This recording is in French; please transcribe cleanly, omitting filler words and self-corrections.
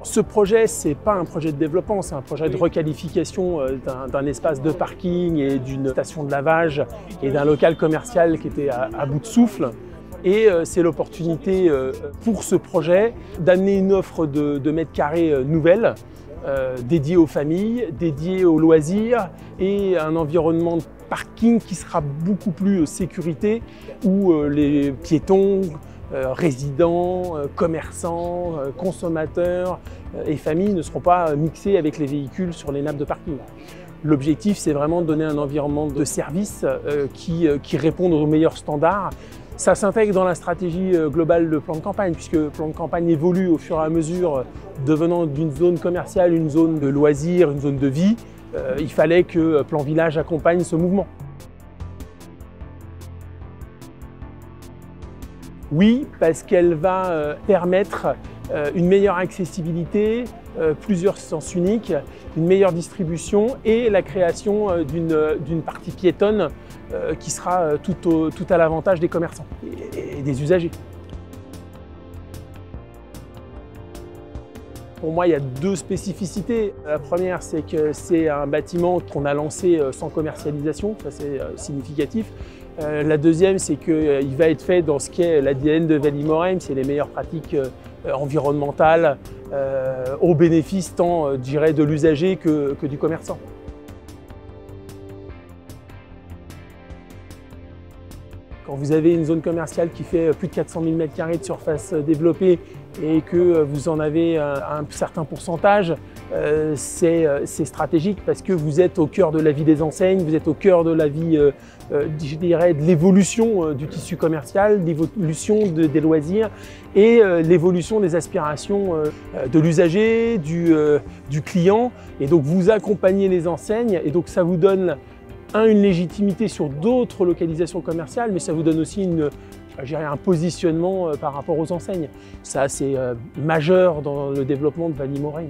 Ce projet, ce n'est pas un projet de développement, c'est un projet de requalification d'un espace de parking et d'une station de lavage et d'un local commercial qui était à bout de souffle. Et c'est l'opportunité pour ce projet d'amener une offre de mètres carrés nouvelle, dédiée aux familles, dédiée aux loisirs et un environnement de parking qui sera beaucoup plus sécurité où les piétons, résidents, commerçants, consommateurs et familles ne seront pas mixés avec les véhicules sur les nappes de parking. L'objectif, c'est vraiment de donner un environnement de service qui réponde aux meilleurs standards. Ça s'intègre dans la stratégie globale de plan de campagne, puisque le plan de campagne évolue au fur et à mesure, devenant d'une zone commerciale une zone de loisirs, une zone de vie. Il fallait que Plan Village accompagne ce mouvement. Oui, parce qu'elle va permettre une meilleure accessibilité, plusieurs sens uniques, une meilleure distribution et la création d'une partie piétonne qui sera tout à l'avantage des commerçants et des usagers. Pour moi, il y a deux spécificités. La première, c'est que c'est un bâtiment qu'on a lancé sans commercialisation, ça c'est significatif. La deuxième, c'est qu'il va être fait dans ce qu'est l'ADN de Valimoreim, c'est les meilleures pratiques environnementales au bénéfice tant de l'usager que du commerçant. Quand vous avez une zone commerciale qui fait plus de 400 000 m² de surface développée et que vous en avez un certain pourcentage, c'est stratégique parce que vous êtes au cœur de la vie des enseignes, vous êtes au cœur de la vie, je dirais, de l'évolution du tissu commercial, l'évolution des loisirs et l'évolution des aspirations de l'usager, du client. Et donc vous accompagnez les enseignes et donc ça vous donne une légitimité sur d'autres localisations commerciales, mais ça vous donne aussi un positionnement par rapport aux enseignes. Ça, c'est majeur dans le développement de Valimoreim.